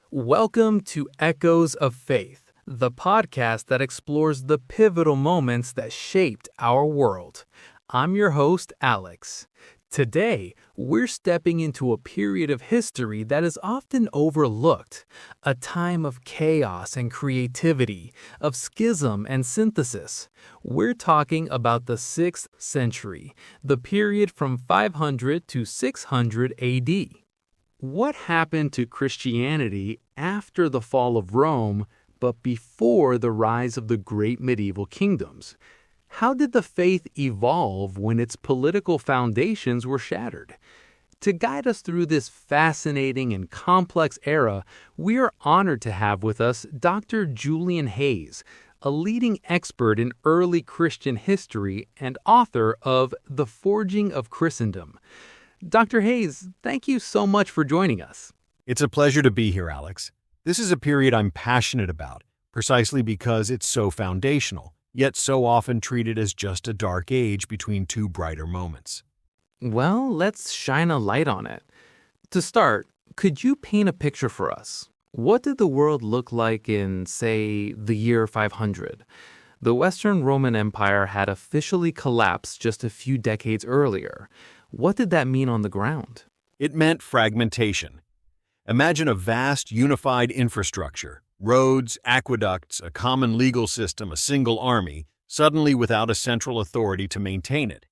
Welcome to Echoes of Faith, the podcast that explores the pivotal moments that shaped our world. I'm your host, Alex. Today, we're stepping into a period of history that is often overlooked, a time of chaos and creativity, of schism and synthesis. We're talking about the 6th century, the period from 500 to 600 AD. What happened to Christianity after the fall of Rome, but before the rise of the great medieval kingdoms? How did the faith evolve when its political foundations were shattered? To guide us through this fascinating and complex era, we are honored to have with us Dr. Julian Hayes, a leading expert in early Christian history and author of The Forging of Christendom. Dr. Hayes, thank you so much for joining us. It's a pleasure to be here, Alex. This is a period I'm passionate about, precisely because it's so foundational, yet so often treated as just a dark age between two brighter moments. Well, let's shine a light on it. To start, could you paint a picture for us? What did the world look like in, say, the year 500? The Western Roman Empire had officially collapsed just a few decades earlier. What did that mean on the ground? It meant fragmentation. Imagine a vast, unified infrastructure, roads, aqueducts, a common legal system, a single army, suddenly without a central authority to maintain it.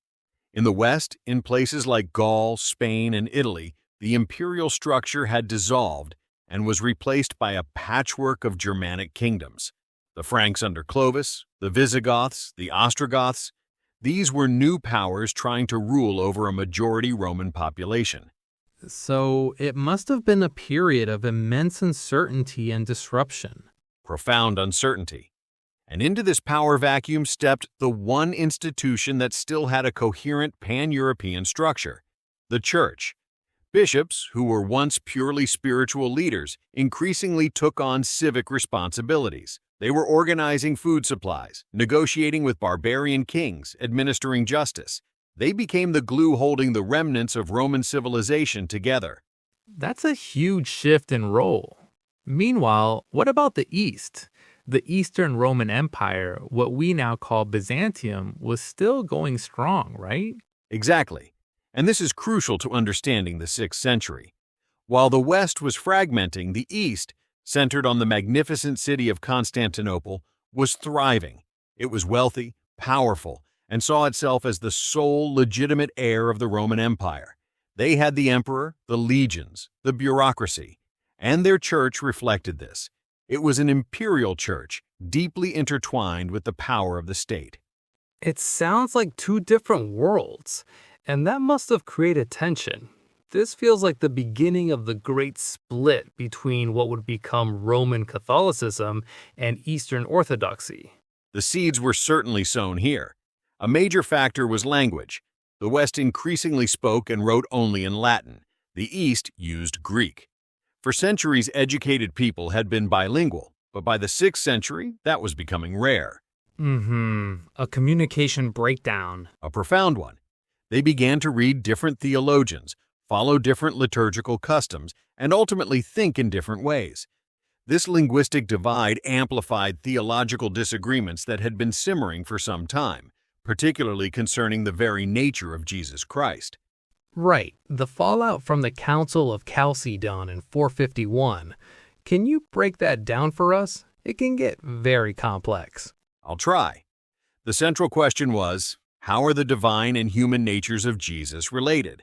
In the West, in places like Gaul, Spain, and Italy, the imperial structure had dissolved and was replaced by a patchwork of Germanic kingdoms. The Franks under Clovis, the Visigoths, the Ostrogoths. These were new powers trying to rule over a majority Roman population. So it must have been a period of immense uncertainty and disruption. Profound uncertainty. And into this power vacuum stepped the one institution that still had a coherent pan-European structure, the Church. Bishops, who were once purely spiritual leaders, increasingly took on civic responsibilities. They were organizing food supplies, negotiating with barbarian kings, administering justice. They became the glue holding the remnants of Roman civilization together. That's a huge shift in role. Meanwhile, what about the East? The Eastern Roman Empire, what we now call Byzantium, was still going strong, right? Exactly. And this is crucial to understanding the 6th century. While the West was fragmenting, the East, centered on the magnificent city of Constantinople, was thriving. It was wealthy, powerful, and saw itself as the sole legitimate heir of the Roman Empire. They had the emperor, the legions, the bureaucracy, and their church reflected this. It was an imperial church, deeply intertwined with the power of the state. It sounds like two different worlds, and that must have created tension. This feels like the beginning of the great split between what would become Roman Catholicism and Eastern Orthodoxy. The seeds were certainly sown here. A major factor was language. The West increasingly spoke and wrote only in Latin. The East used Greek. For centuries, educated people had been bilingual, but by the 6th century, that was becoming rare. A communication breakdown. A profound one. They began to read different theologians, follow different liturgical customs, and ultimately think in different ways. This linguistic divide amplified theological disagreements that had been simmering for some time, particularly concerning the very nature of Jesus Christ. Right, the fallout from the Council of Chalcedon in 451. Can you break that down for us? It can get very complex. I'll try. The central question was, how are the divine and human natures of Jesus related?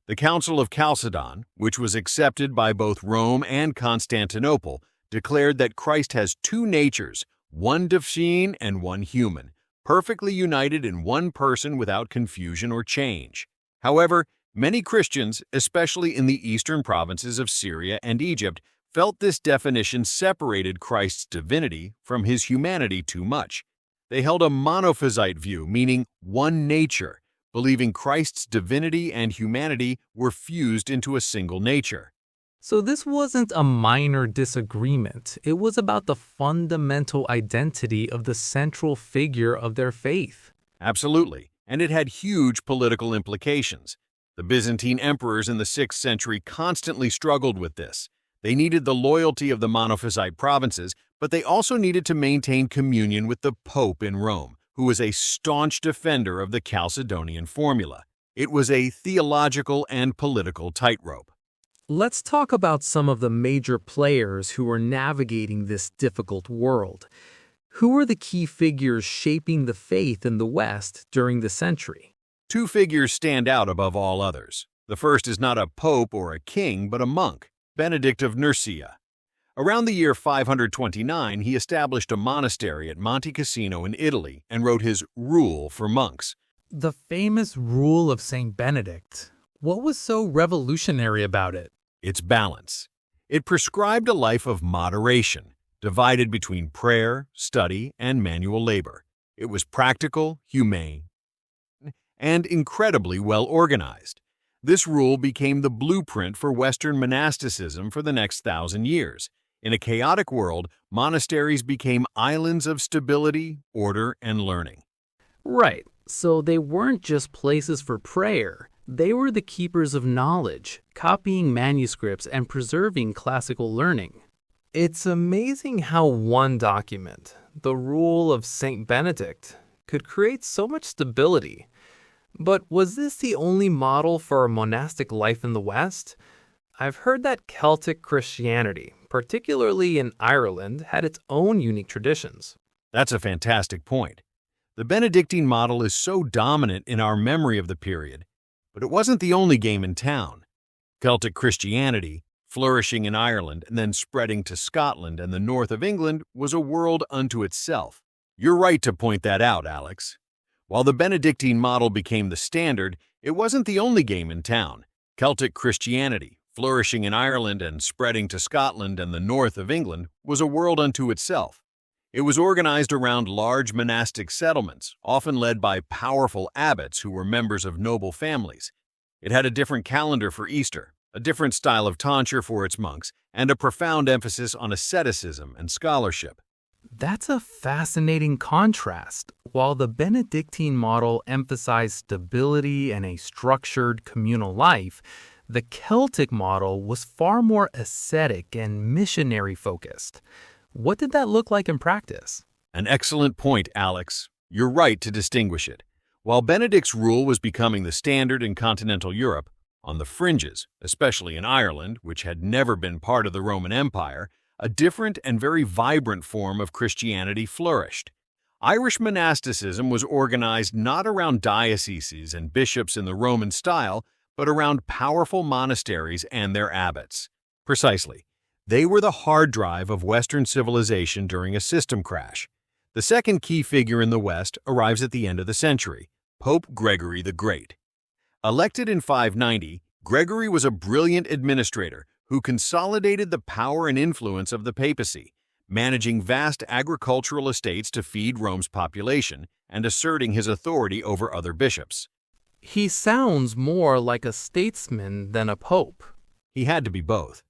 The Council of Chalcedon, which was accepted by both Rome and Constantinople, declared that Christ has two natures, one divine and one human, perfectly united in one person without confusion or change. However, many Christians, especially in the eastern provinces of Syria and Egypt, felt this definition separated Christ's divinity from his humanity too much. They held a monophysite view, meaning one nature, believing Christ's divinity and humanity were fused into a single nature. So this wasn't a minor disagreement. It was about the fundamental identity of the central figure of their faith. Absolutely, and it had huge political implications. The Byzantine emperors in the 6th century constantly struggled with this. They needed the loyalty of the Monophysite provinces, but they also needed to maintain communion with the Pope in Rome, who was a staunch defender of the Chalcedonian formula. It was a theological and political tightrope. Let's talk about some of the major players who were navigating this difficult world. Who were the key figures shaping the faith in the West during the century? Two figures stand out above all others. The first is not a pope or a king, but a monk, Benedict of Nursia. Around the year 529, he established a monastery at Monte Cassino in Italy and wrote his Rule for monks. The famous Rule of St. Benedict. What was so revolutionary about it? Its balance. It prescribed a life of moderation, divided between prayer, study, and manual labor. It was practical, humane, and incredibly well organized. This rule became the blueprint for Western monasticism for the next 1,000 years. In a chaotic world, monasteries became islands of stability, order, and learning. Right, so they weren't just places for prayer. They were the keepers of knowledge, copying manuscripts and preserving classical learning. It's amazing how one document, the Rule of St. Benedict, could create so much stability. But was this the only model for a monastic life in the West? I've heard that Celtic Christianity, particularly in Ireland, had its own unique traditions. That's a fantastic point. The Benedictine model is so dominant in our memory of the period, but it wasn't the only game in town. Celtic Christianity, flourishing in Ireland and then spreading to Scotland and the north of England, was a world unto itself. You're right to point that out, Alex. While the Benedictine model became the standard, it wasn't the only game in town. Celtic Christianity, flourishing in Ireland and spreading to Scotland and the north of England, was a world unto itself. It was organized around large monastic settlements, often led by powerful abbots who were members of noble families. It had a different calendar for Easter, a different style of tonsure for its monks, and a profound emphasis on asceticism and scholarship. That's a fascinating contrast. While the Benedictine model emphasized stability and a structured communal life, the Celtic model was far more ascetic and missionary-focused. What did that look like in practice? An excellent point, Alex. You're right to distinguish it. While Benedict's rule was becoming the standard in continental Europe, on the fringes, especially in Ireland, which had never been part of the Roman Empire, a different and very vibrant form of Christianity flourished. Irish monasticism was organized not around dioceses and bishops in the Roman style, but around powerful monasteries and their abbots. Precisely. They were the hard drive of Western civilization during a system crash. The second key figure in the West arrives at the end of the century, Pope Gregory the Great. Elected in 590, Gregory was a brilliant administrator who consolidated the power and influence of the papacy, managing vast agricultural estates to feed Rome's population and asserting his authority over other bishops. He sounds more like a statesman than a pope. He had to be both.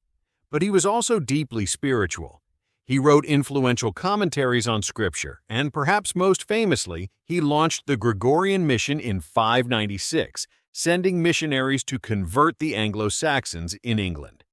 But he was also deeply spiritual. He wrote influential commentaries on Scripture, and perhaps most famously, he launched the Gregorian mission in 596, sending missionaries to convert the Anglo-Saxons in England.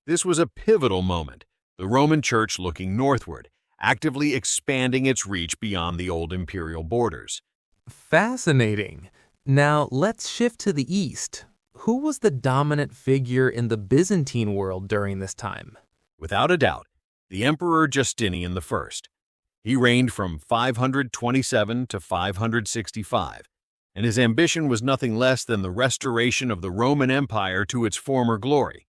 This was a pivotal moment, the Roman Church looking northward, actively expanding its reach beyond the old imperial borders. Fascinating. Now let's shift to the east. Who was the dominant figure in the Byzantine world during this time? Without a doubt, the Emperor Justinian I. He reigned from 527 to 565, and his ambition was nothing less than the restoration of the Roman Empire to its former glory.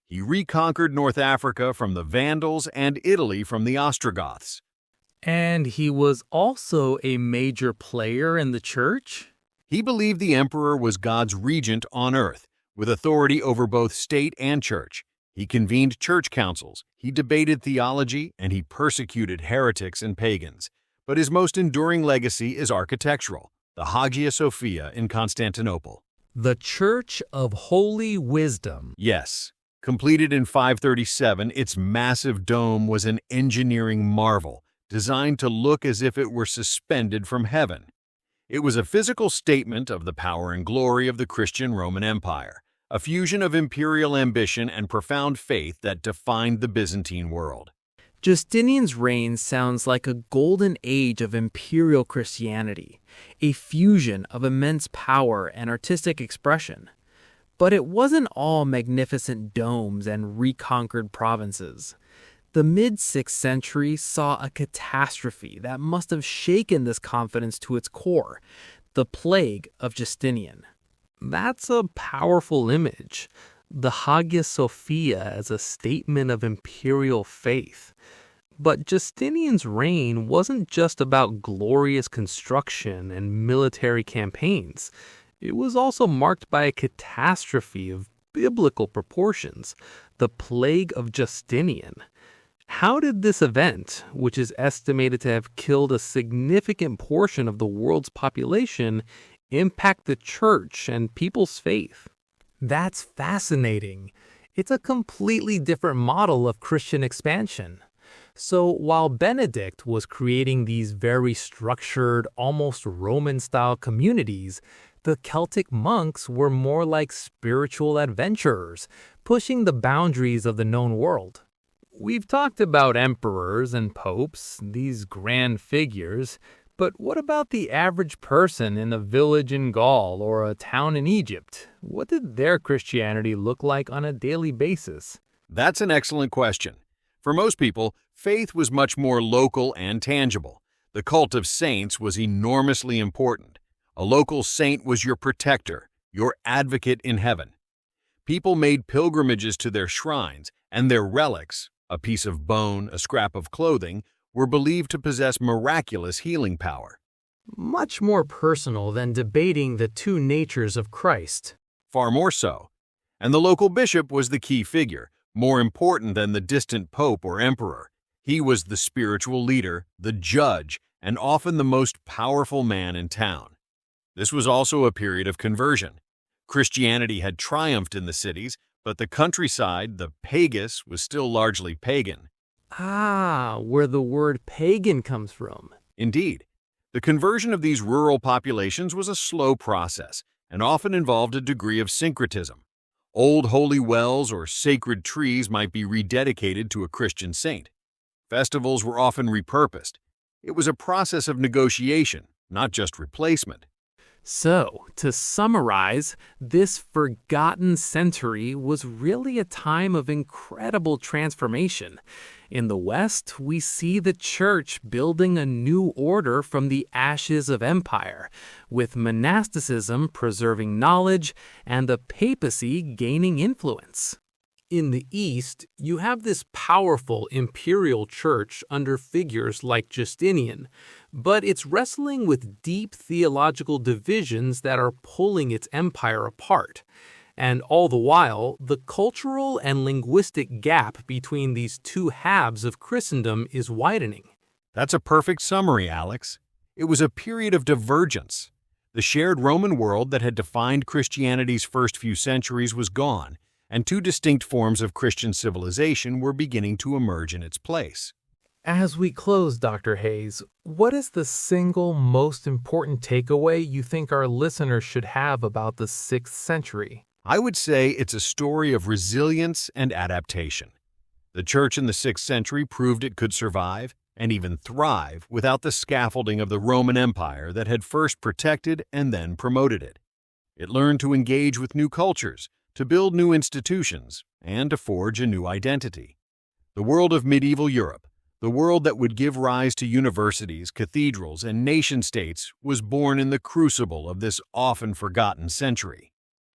He reconquered North Africa from the Vandals and Italy from the Ostrogoths. And he was also a major player in the church? He believed the emperor was God's regent on earth, with authority over both state and church. He convened church councils, he debated theology, and he persecuted heretics and pagans. But his most enduring legacy is architectural, the Hagia Sophia in Constantinople. The Church of Holy Wisdom. Yes. Completed in 537, its massive dome was an engineering marvel, designed to look as if it were suspended from heaven. It was a physical statement of the power and glory of the Christian Roman Empire, a fusion of imperial ambition and profound faith that defined the Byzantine world. Justinian's reign sounds like a golden age of imperial Christianity, a fusion of immense power and artistic expression. But it wasn't all magnificent domes and reconquered provinces. The mid-6th century saw a catastrophe that must have shaken this confidence to its core, the Plague of Justinian. That's a powerful image, the Hagia Sophia as a statement of imperial faith. But Justinian's reign wasn't just about glorious construction and military campaigns. It was also marked by a catastrophe of biblical proportions, the Plague of Justinian. How did this event, which is estimated to have killed a significant portion of the world's population, impact the church and people's faith? That's fascinating. It's a completely different model of Christian expansion. So while Benedict was creating these very structured, almost Roman-style communities, the Celtic monks were more like spiritual adventurers, pushing the boundaries of the known world. We've talked about emperors and popes, these grand figures, but what about the average person in a village in Gaul or a town in Egypt? What did their Christianity look like on a daily basis? That's an excellent question. For most people, faith was much more local and tangible. The cult of saints was enormously important. A local saint was your protector, your advocate in heaven. People made pilgrimages to their shrines, and their relics, a piece of bone, a scrap of clothing, were believed to possess miraculous healing power. Much more personal than debating the two natures of Christ. Far more so. And the local bishop was the key figure, more important than the distant pope or emperor. He was the spiritual leader, the judge, and often the most powerful man in town. This was also a period of conversion. Christianity had triumphed in the cities, but the countryside, the pagus, was still largely pagan. Ah, where the word pagan comes from. Indeed, the conversion of these rural populations was a slow process and often involved a degree of syncretism. Old holy wells or sacred trees might be rededicated to a Christian saint. Festivals were often repurposed. It was a process of negotiation, not just replacement. So, to summarize, this forgotten century was really a time of incredible transformation. In the West, we see the church building a new order from the ashes of empire, with monasticism preserving knowledge and the papacy gaining influence. In the East, you have this powerful imperial church under figures like Justinian, but it's wrestling with deep theological divisions that are pulling its empire apart. And all the while, the cultural and linguistic gap between these two halves of Christendom is widening. That's a perfect summary, Alex. It was a period of divergence. The shared Roman world that had defined Christianity's first few centuries was gone, and two distinct forms of Christian civilization were beginning to emerge in its place. As we close, Dr. Hayes, what is the single most important takeaway you think our listeners should have about the 6th century? I would say it's a story of resilience and adaptation. The church in the 6th century proved it could survive and even thrive without the scaffolding of the Roman Empire that had first protected and then promoted it. It learned to engage with new cultures, to build new institutions, and to forge a new identity. The world of medieval Europe, the world that would give rise to universities, cathedrals, and nation-states, was born in the crucible of this often forgotten century.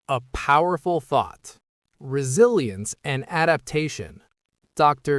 A powerful thought. Resilience and adaptation. Dr.